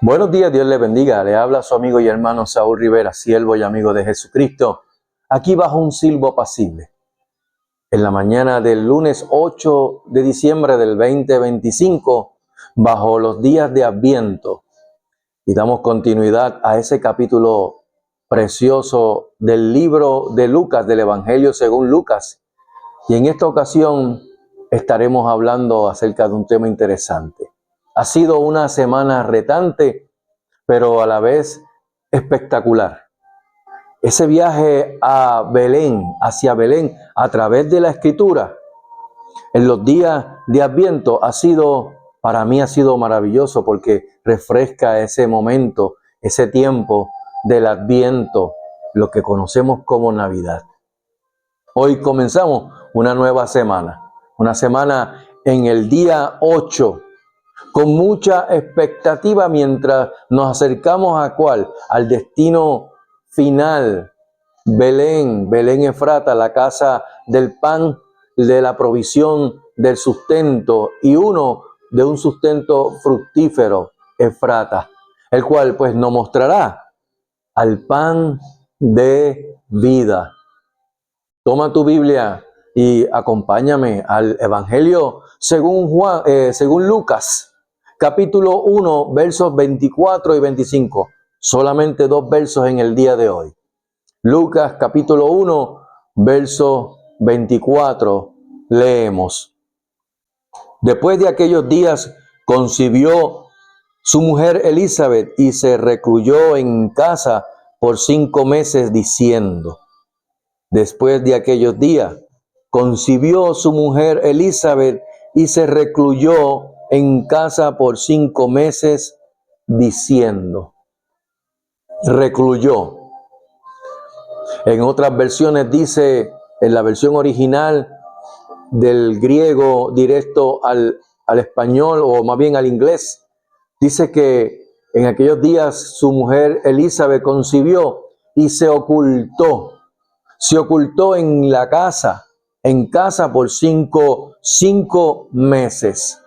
Buenos días, Dios le bendiga. Le habla su amigo y hermano Saúl Rivera, siervo y amigo de Jesucristo, aquí bajo un silbo apacible. En la mañana del lunes 8 de diciembre del 2025, bajo los días de Adviento, y damos continuidad a ese capítulo precioso del libro de Lucas, del Evangelio según Lucas. Y en esta ocasión estaremos hablando acerca de un tema interesante. Ha sido una semana retante, pero a la vez espectacular. Ese viaje a Belén, hacia Belén, a través de la Escritura, en los días de Adviento, para mí ha sido maravilloso porque refresca ese momento, ese tiempo del Adviento, lo que conocemos como Navidad. Hoy comenzamos una nueva semana, una semana en el día 8, con mucha expectativa mientras nos acercamos al destino final, Belén, Belén Efrata, la casa del pan, de la provisión del sustento y de un sustento fructífero, Efrata, el cual pues nos mostrará al pan de vida. Toma tu Biblia y acompáñame al Evangelio según Lucas, capítulo 1, versos 24 y 25. Solamente 2 versos en el día de hoy. Lucas, capítulo 1, verso 24, leemos. Después de aquellos días concibió su mujer Elizabeth y se recluyó en casa por 5 meses diciendo. Después de aquellos días, concibió su mujer Elizabeth y se recluyó en casa por 5 meses, diciendo. Recluyó. En otras versiones dice, en la versión original del griego directo al español, o más bien al inglés, dice que en aquellos días su mujer Elizabeth concibió y se ocultó. Se ocultó en casa por cinco meses.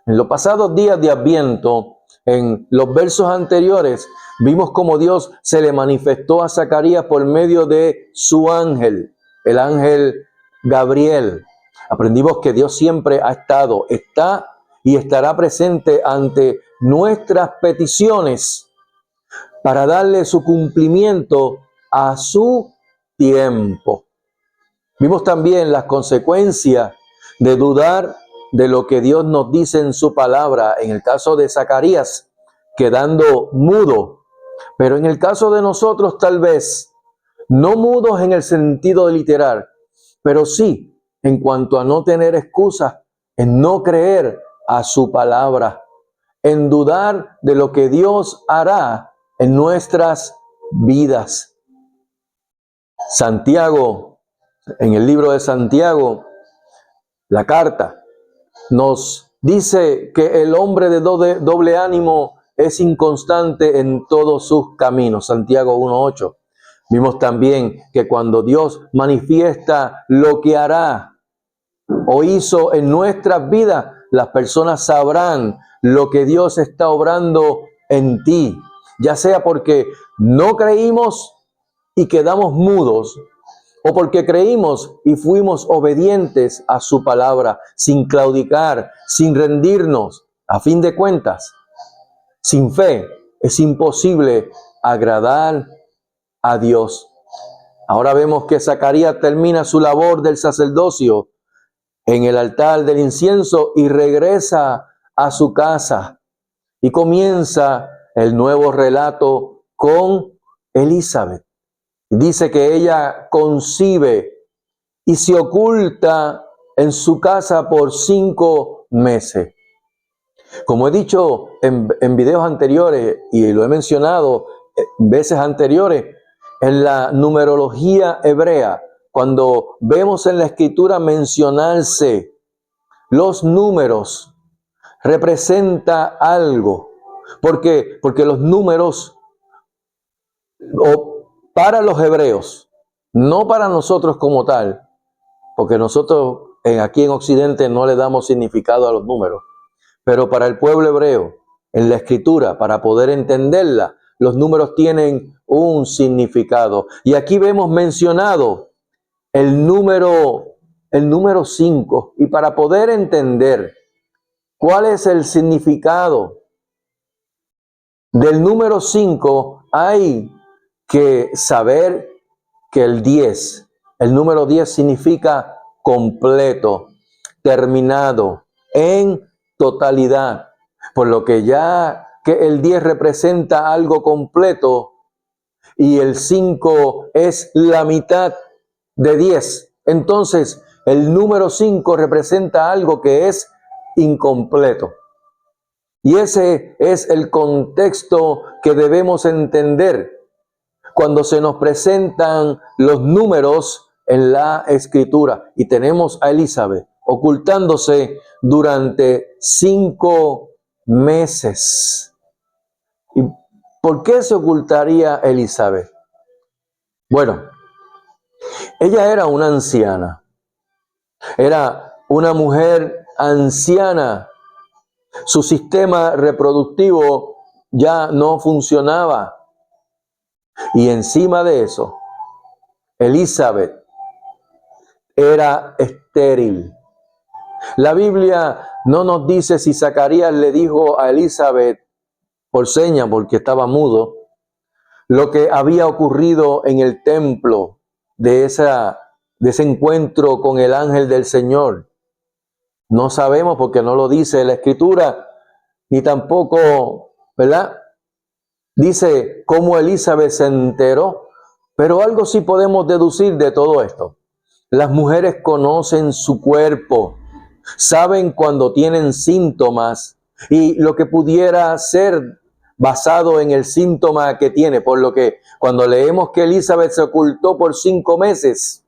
En los pasados días de Adviento, en los versos anteriores, vimos cómo Dios se le manifestó a Zacarías por medio de su ángel, el ángel Gabriel. Aprendimos que Dios siempre está y estará presente ante nuestras peticiones para darle su cumplimiento a su tiempo. Vimos también las consecuencias de dudar de lo que Dios nos dice en su palabra, en el caso de Zacarías, quedando mudo, pero en el caso de nosotros tal vez, no mudos en el sentido literal, pero sí en cuanto a no tener excusas, en no creer a su palabra, en dudar de lo que Dios hará en nuestras vidas. Santiago, en el libro de Santiago, la carta, nos dice que el hombre de doble ánimo es inconstante en todos sus caminos. Santiago 1:8. Vimos también que cuando Dios manifiesta lo que hará o hizo en nuestras vidas, las personas sabrán lo que Dios está obrando en ti, ya sea porque no creímos y quedamos mudos, o porque creímos y fuimos obedientes a su palabra, sin claudicar, sin rendirnos. A fin de cuentas, sin fe es imposible agradar a Dios. Ahora vemos que Zacarías termina su labor del sacerdocio en el altar del incienso y regresa a su casa y comienza el nuevo relato con Elizabeth. Dice que ella concibe y se oculta en su casa por 5 meses. Como he dicho en videos anteriores y lo he mencionado veces anteriores, en la numerología hebrea, cuando vemos en la escritura mencionarse los números, representa algo. ¿Por qué? Porque los números, para los hebreos, no para nosotros como tal, porque nosotros aquí en Occidente no le damos significado a los números, pero para el pueblo hebreo, en la Escritura para poder entenderla. Los números tienen un significado. Y aquí vemos mencionado el número 5. Y para poder entender cuál es el significado del número 5, hay que saber que el número 10 significa completo, terminado, en totalidad. Por lo que ya que el 10 representa algo completo y el 5 es la mitad de 10. Entonces, el número 5 representa algo que es incompleto. Y ese es el contexto que debemos entender cuando se nos presentan los números en la Escritura. Y tenemos a Elizabeth ocultándose durante 5 meses. ¿Y por qué se ocultaría Elizabeth? Bueno, ella era una anciana. Era una mujer anciana. Su sistema reproductivo ya no funcionaba. Y encima de eso, Elizabeth era estéril. La Biblia no nos dice si Zacarías le dijo a Elizabeth por seña, porque estaba mudo, lo que había ocurrido en el templo de ese encuentro con el ángel del Señor. No sabemos porque no lo dice la Escritura, ni tampoco, ¿verdad? Dice cómo Elizabeth se enteró, pero algo sí podemos deducir de todo esto. Las mujeres conocen su cuerpo, saben cuando tienen síntomas y lo que pudiera ser basado en el síntoma que tiene, por lo que cuando leemos que Elizabeth se ocultó por 5 meses,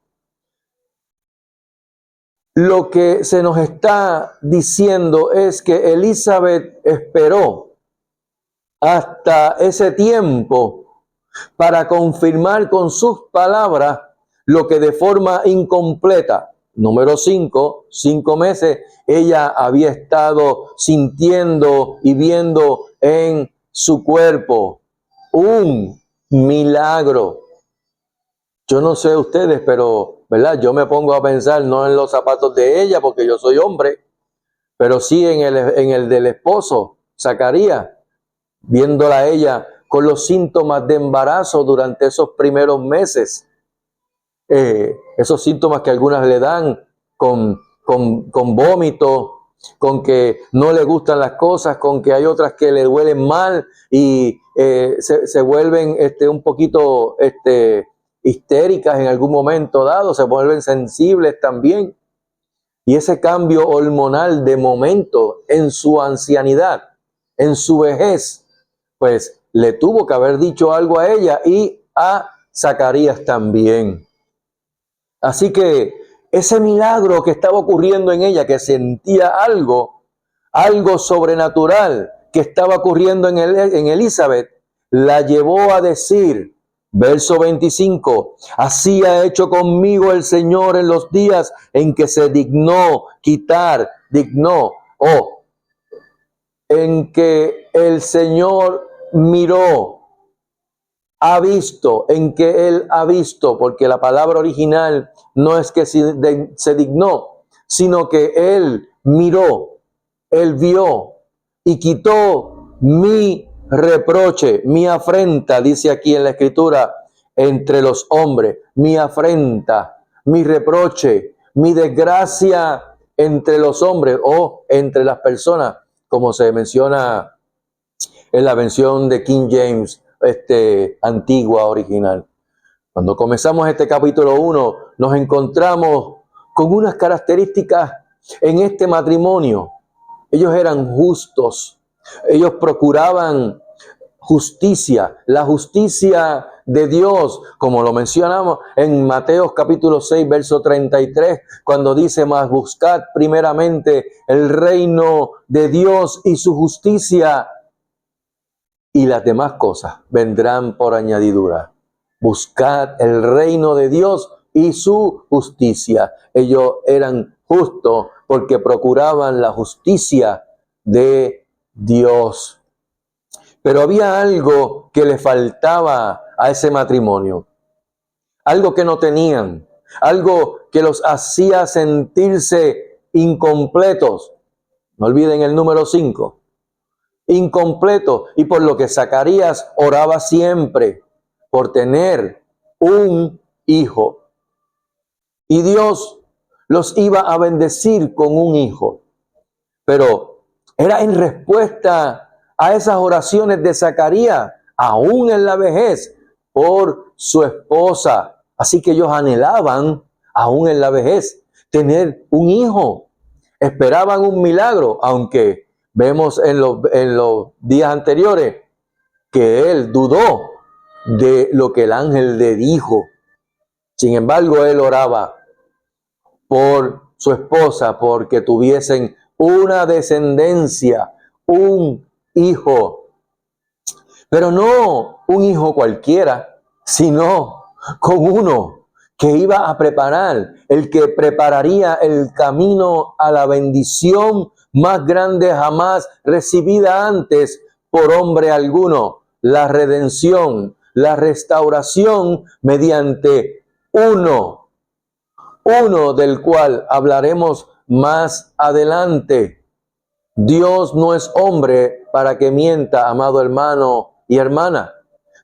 lo que se nos está diciendo es que Elizabeth esperó hasta ese tiempo para confirmar con sus palabras lo que de forma incompleta, número 5, 5 meses, ella había estado sintiendo y viendo en su cuerpo. Un milagro. Yo no sé ustedes, pero, ¿verdad? Yo me pongo a pensar no en los zapatos de ella, porque yo soy hombre, pero sí en el del esposo, Zacarías, viéndola a ella con los síntomas de embarazo durante esos primeros meses. Esos síntomas que algunas le dan con vómito, con que no le gustan las cosas, con que hay otras que le huelen mal y se vuelven un poquito histéricas en algún momento dado, se vuelven sensibles también. Y ese cambio hormonal de momento en su ancianidad, en su vejez, pues le tuvo que haber dicho algo a ella y a Zacarías también. Así que ese milagro que estaba ocurriendo en ella, que sentía algo sobrenatural que estaba ocurriendo en Elizabeth, la llevó a decir, verso 25, así ha hecho conmigo el Señor en los días en que se dignó quitar, en que el Señor miró, ha visto, en que Él ha visto, porque la palabra original no es que se dignó, sino que Él miró, Él vio y quitó mi reproche, mi afrenta, dice aquí en la Escritura, entre los hombres, mi afrenta, mi reproche, mi desgracia entre los hombres o entre las personas, como se menciona en la versión de King James, antigua, original. Cuando comenzamos este capítulo 1, nos encontramos con unas características en este matrimonio. Ellos eran justos, ellos procuraban justicia, la justicia de Dios, como lo mencionamos en Mateo capítulo 6, verso 33, cuando dice, mas buscad primeramente el reino de Dios y su justicia, y las demás cosas vendrán por añadidura. Buscad el reino de Dios y su justicia. Ellos eran justos porque procuraban la justicia de Dios. Pero había algo que le faltaba a ese matrimonio, algo que no tenían, algo que los hacía sentirse incompletos. No olviden el número 5, incompleto, y por lo que Zacarías oraba siempre por tener un hijo. Y Dios los iba a bendecir con un hijo. Pero era en respuesta a esas oraciones de Zacarías, aún en la vejez, por su esposa. Así que ellos anhelaban, aún en la vejez, tener un hijo. Esperaban un milagro, aunque vemos en los días anteriores que él dudó de lo que el ángel le dijo. Sin embargo, él oraba por su esposa, porque tuviesen una descendencia, un hijo. Pero no un hijo cualquiera, sino con uno que iba a preparar, el que prepararía el camino a la bendición más grande jamás recibida antes por hombre alguno, la redención, la restauración mediante uno del cual hablaremos más adelante. Dios no es hombre para que mienta, amado hermano y hermana.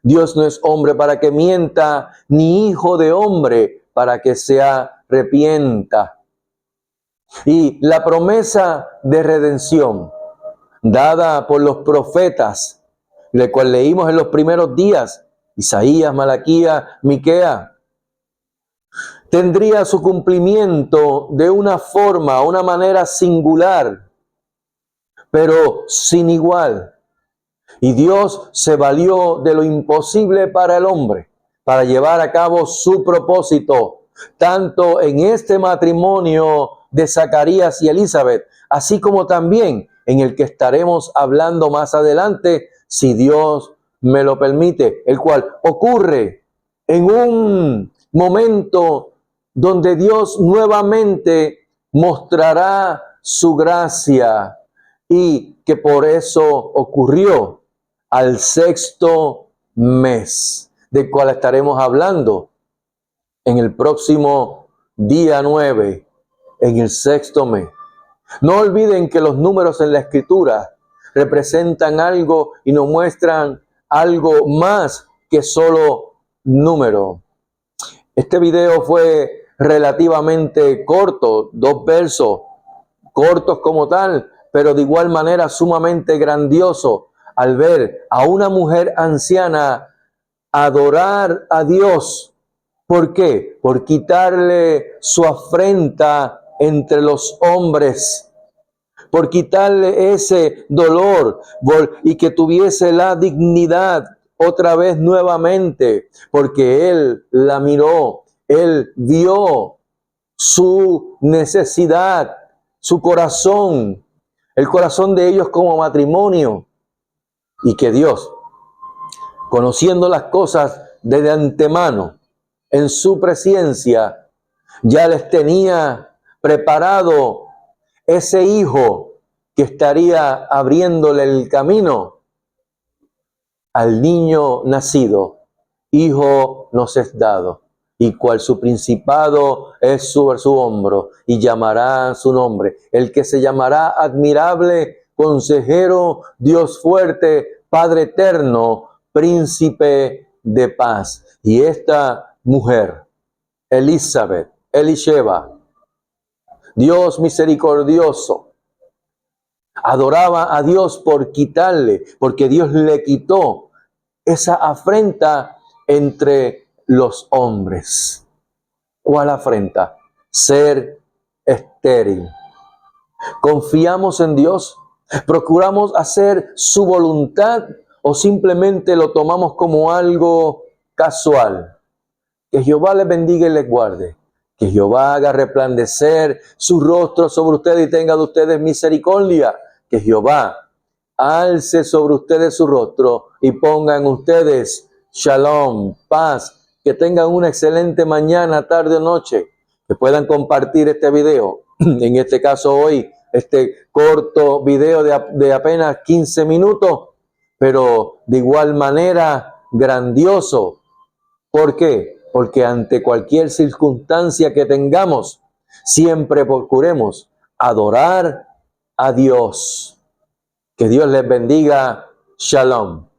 Dios no es hombre para que mienta, ni hijo de hombre para que se arrepienta. Y la promesa de redención dada por los profetas, la cual leímos en los primeros días, Isaías, Malaquías, Miqueas, tendría su cumplimiento de una forma, una manera singular, pero sin igual. Y Dios se valió de lo imposible para el hombre, para llevar a cabo su propósito, tanto en este matrimonio de Zacarías y Elizabeth, así como también en el que estaremos hablando más adelante, si Dios me lo permite, el cual ocurre en un momento donde Dios nuevamente mostrará su gracia, y que por eso ocurrió al 6º mes, del cual estaremos hablando en el próximo día 9, en el 6º mes. No olviden que los números en la Escritura representan algo y nos muestran algo más que solo número. Este video fue relativamente corto, 2 versos, cortos como tal, pero de igual manera sumamente grandioso al ver a una mujer anciana adorar a Dios. ¿Por qué? Por quitarle su afrenta entre los hombres, por quitarle ese dolor y que tuviese la dignidad otra vez nuevamente, porque él la miró, él vio su necesidad, su corazón, el corazón de ellos como matrimonio, y que Dios, conociendo las cosas desde antemano, en su presencia, ya les tenía preparado ese hijo que estaría abriéndole el camino al niño nacido. Hijo nos es dado, y cual su principado es sobre su hombro, y llamará su nombre, el que se llamará admirable, consejero, Dios fuerte, Padre eterno, príncipe de paz. Y esta mujer, Elisheba, Dios misericordioso, adoraba a Dios por quitarle, porque Dios le quitó esa afrenta entre los hombres. ¿Cuál afrenta? Ser estéril. ¿Confiamos en Dios? ¿Procuramos hacer su voluntad o simplemente lo tomamos como algo casual? Que Jehová les bendiga y les guarde. Que Jehová haga resplandecer su rostro sobre ustedes y tenga de ustedes misericordia. Que Jehová alce sobre ustedes su rostro y ponga en ustedes shalom, paz. Que tengan una excelente mañana, tarde o noche. Que puedan compartir este video. En este caso hoy, este corto video de apenas 15 minutos. pero de igual manera grandioso. ¿Por qué? Porque ante cualquier circunstancia que tengamos, siempre procuremos adorar a Dios. Que Dios les bendiga. Shalom.